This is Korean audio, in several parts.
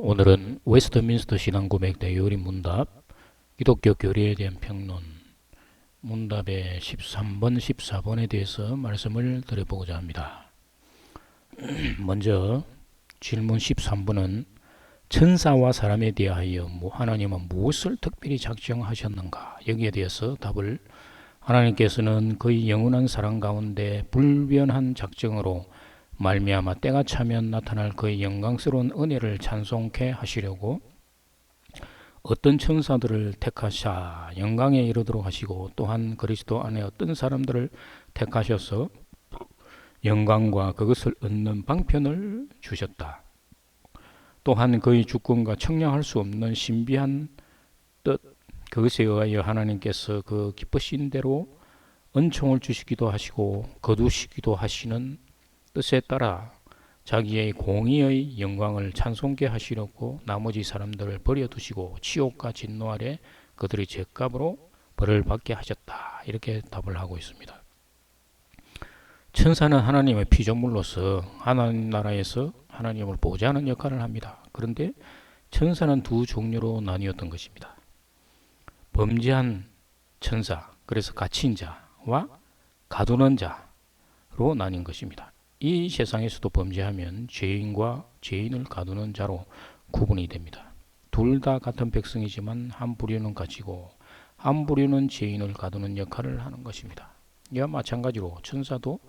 오늘은 웨스트민스터 신앙고백대 요리문답 기독교 교리에 대한 평론 문답의 13번, 14번에 대해서 말씀을 드려보고자 합니다. 먼저 질문 13번은 천사와 사람에 대하여 하나님은 무엇을 특별히 작정하셨는가? 여기에 대해서 답을 하나님께서는 그의 영원한 사랑 가운데 불변한 작정으로 말미암아 때가 차면 나타날 그의 영광스러운 은혜를 찬송케 하시려고 어떤 천사들을 택하사 영광에 이르도록 하시고 또한 그리스도 안에 어떤 사람들을 택하셔서 영광과 그것을 얻는 방편을 주셨다. 또한 그의 주권과 청량할 수 없는 신비한 뜻 그것에 의하여 하나님께서 그 기쁘신 대로 은총을 주시기도 하시고 거두시기도 하시는 뜻에 따라 자기의 공의의 영광을 찬송케 하시려고 나머지 사람들을 버려두시고 치욕과 진노 아래 그들의 죄값으로 벌을 받게 하셨다. 이렇게 답을 하고 있습니다. 천사는 하나님의 피조물로서 하나님 나라에서 하나님을 보좌하는 역할을 합니다. 그런데 천사는 두 종류로 나뉘었던 것입니다. 범죄한 천사, 그래서 갇힌 자와 가두는 자로 나뉜 것입니다. 이 세상에서도 범죄하면 죄인과 죄인을 가두는 자로 구분이 됩니다. 둘 다 같은 백성이지만 한 부류는 갇히고 한 부류는 죄인을 가두는 역할을 하는 것입니다. 이와 마찬가지로 천사도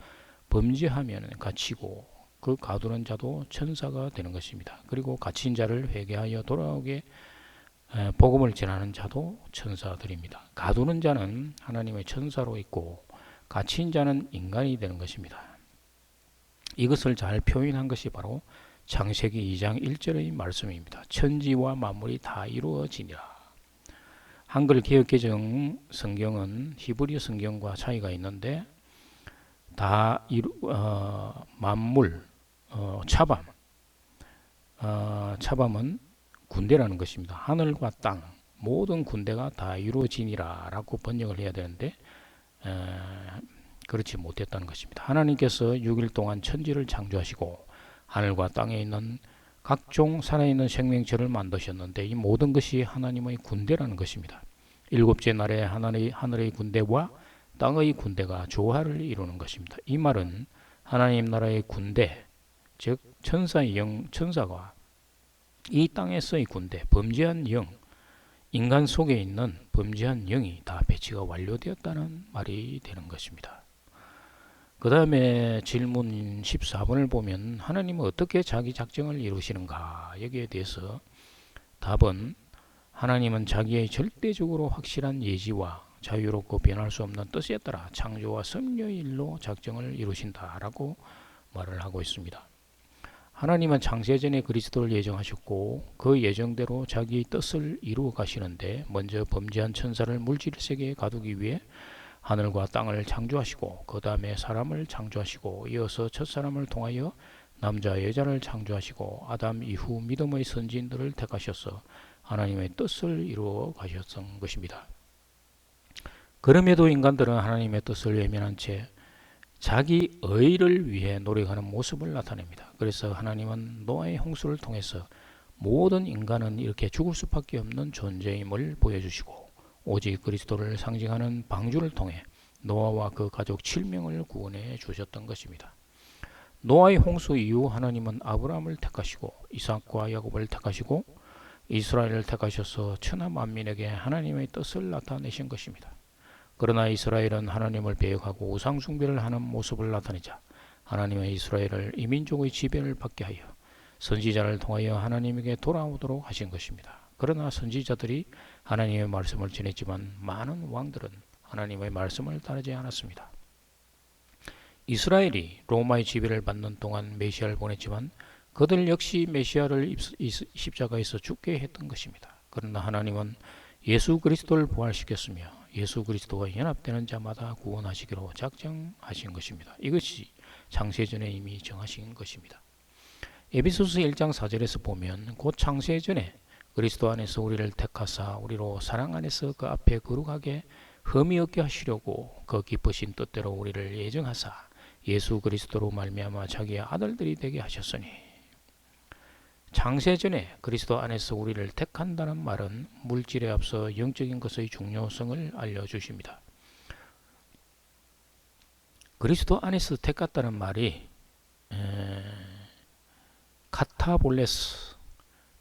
범죄하면 갇히고 그 가두는 자도 천사가 되는 것입니다. 그리고 갇힌 자를 회개하여 돌아오게 복음을 전하는 자도 천사들입니다. 가두는 자는 하나님의 천사로 있고 갇힌 자는 인간이 되는 것입니다. 이것을 잘 표현한 것이 바로 창세기 2장 1절의 말씀입니다. 천지와 만물이 다 이루어지니라. 한글 개역개정 성경은 히브리 성경과 차이가 있는데 만물, 차밤은 군대라는 것입니다. 하늘과 땅 모든 군대가 다 이루어지니라 라고 번역을 해야 되는데 그렇지 못했다는 것입니다. 하나님께서 6일 동안 천지를 창조하시고 하늘과 땅에 있는 각종 살아있는 생명체를 만드셨는데 이 모든 것이 하나님의 군대라는 것입니다. 일곱째 날에 하늘의 군대와 땅의 군대가 조화를 이루는 것입니다. 이 말은 하나님 나라의 군대, 즉 천사가 이 땅에서의 군대, 범죄한 영, 인간 속에 있는 범죄한 영이 다 배치가 완료되었다는 말이 되는 것입니다. 그 다음에 질문 14번을 보면 하나님은 어떻게 자기 작정을 이루시는가? 여기에 대해서 답은 하나님은 자기의 절대적으로 확실한 예지와 자유롭고 변할 수 없는 뜻에 따라 창조와 섭리의 일로 작정을 이루신다라고 말을 하고 있습니다. 하나님은 창세전에 그리스도를 예정하셨고 그 예정대로 자기의 뜻을 이루어 가시는데 먼저 범죄한 천사를 물질 세계에 가두기 위해 하늘과 땅을 창조하시고 그 다음에 사람을 창조하시고 이어서 첫사람을 통하여 남자 여자를 창조하시고 아담 이후 믿음의 선지인들을 택하셔서 하나님의 뜻을 이루어 가셨던 것입니다. 그럼에도 인간들은 하나님의 뜻을 외면한 채 자기 의를 위해 노력하는 모습을 나타냅니다. 그래서 하나님은 노아의 홍수를 통해서 모든 인간은 이렇게 죽을 수밖에 없는 존재임을 보여주시고 오직 그리스도를 상징하는 방주를 통해 노아와 그 가족 7명을 구원해 주셨던 것입니다. 노아의 홍수 이후 하나님은 아브라함을 택하시고 이삭과 야곱을 택하시고 이스라엘을 택하셔서 천하 만민에게 하나님의 뜻을 나타내신 것입니다. 그러나 이스라엘은 하나님을 배역하고 우상 숭배를 하는 모습을 나타내자 하나님의 이스라엘을 이민족의 지배를 받게 하여 선지자를 통하여 하나님에게 돌아오도록 하신 것입니다. 그러나 선지자들이 하나님의 말씀을 전했지만 많은 왕들은 하나님의 말씀을 따르지 않았습니다. 이스라엘이 로마의 지배를 받는 동안 메시아를 보냈지만 그들 역시 메시아를 십자가에서 죽게 했던 것입니다. 그러나 하나님은 예수 그리스도를 부활시켰으며 예수 그리스도와 연합되는 자마다 구원하시기로 작정하신 것입니다. 이것이 창세전에 이미 정하신 것입니다. 에베소서 1장 4절에서 보면 곧 창세전에 그리스도 안에서 우리를 택하사 우리로 사랑 안에서 그 앞에 거룩하게 흠이 없게 하시려고 그 기쁘신 뜻대로 우리를 예정하사 예수 그리스도로 말미암아 자기의 아들들이 되게 하셨으니 창세전에 그리스도 안에서 우리를 택한다는 말은 물질에 앞서 영적인 것의 중요성을 알려주십니다. 그리스도 안에서 택했다는 말이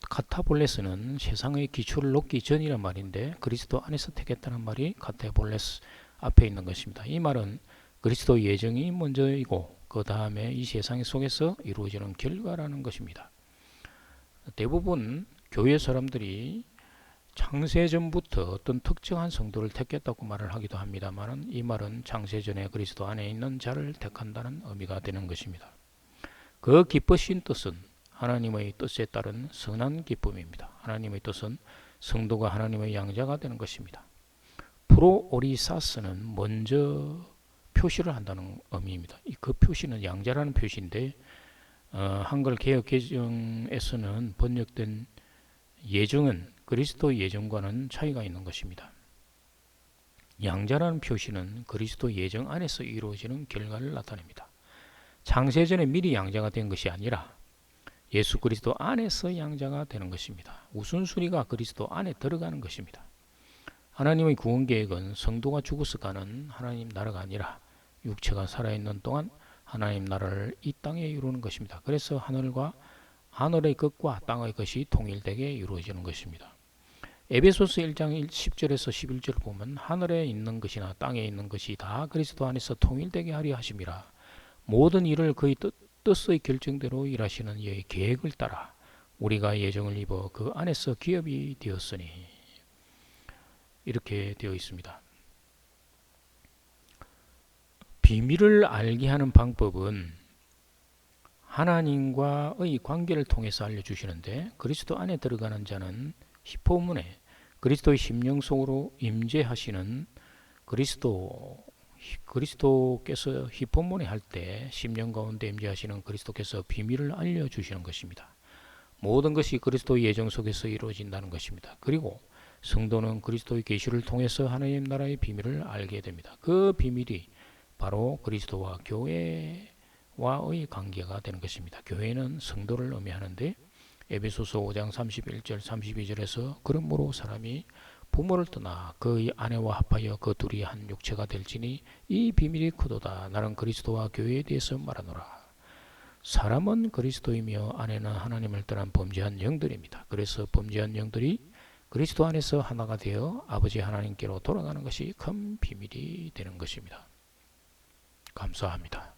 카타볼레스는 세상의 기초를 놓기 전이란 말인데 그리스도 안에서 택했다는 말이 카타볼레스 앞에 있는 것입니다. 이 말은 그리스도 예정이 먼저이고 그 다음에 이 세상 속에서 이루어지는 결과라는 것입니다. 대부분 교회 사람들이 창세전부터 어떤 특정한 성도를 택했다고 말을 하기도 합니다만 이 말은 창세전에 그리스도 안에 있는 자를 택한다는 의미가 되는 것입니다. 그 기쁘신 뜻은 하나님의 뜻에 따른 선한 기쁨입니다. 하나님의 뜻은 성도가 하나님의 양자가 되는 것입니다. 프로오리사스는 먼저 표시를 한다는 의미입니다. 그 표시는 양자라는 표시인데 한글 개역 개정에서는 번역된 예정은 그리스도 예정과는 차이가 있는 것입니다. 양자라는 표시는 그리스도 예정 안에서 이루어지는 결과를 나타냅니다. 창세전에 미리 양자가 된 것이 아니라 예수 그리스도 안에서 양자가 되는 것입니다. 우선순위가 그리스도 안에 들어가는 것입니다. 하나님의 구원 계획은 성도가 죽어서 가는 하나님 나라가 아니라 육체가 살아있는 동안 하나님 나라를 이 땅에 이루는 것입니다. 그래서 하늘의 것과 땅의 것이 통일되게 이루어지는 것입니다. 에베소서 1장 10절에서 11절을 보면 하늘에 있는 것이나 땅에 있는 것이 다 그리스도 안에서 통일되게 하려 하심이라. 모든 일을 그의 뜻의 결정대로 일하시는 이의 계획을 따라 우리가 예정을 입어 그 안에서 기업이 되었으니 이렇게 되어 있습니다. 비밀을 알게 하는 방법은 하나님과의 관계를 통해서 알려주시는데 그리스도 안에 들어가는 자는 히포문에 그리스도의 심령 속으로 임재하시는 그리스도께서 히포문에 할 때 심령 가운데 임재하시는 그리스도께서 비밀을 알려주시는 것입니다. 모든 것이 그리스도의 예정 속에서 이루어진다는 것입니다. 그리고 성도는 그리스도의 계시를 통해서 하나님 나라의 비밀을 알게 됩니다. 그 비밀이 바로 그리스도와 교회와의 관계가 되는 것입니다. 교회는 성도를 의미하는데 에베소서 5장 31절 32절에서 그러므로 사람이 부모를 떠나 그의 아내와 합하여 그 둘이 한 육체가 될지니 이 비밀이 크도다. 나는 그리스도와 교회에 대해서 말하노라. 사람은 그리스도이며 아내는 하나님을 떠난 범죄한 영들입니다. 그래서 범죄한 영들이 그리스도 안에서 하나가 되어 아버지 하나님께로 돌아가는 것이 큰 비밀이 되는 것입니다. 감사합니다.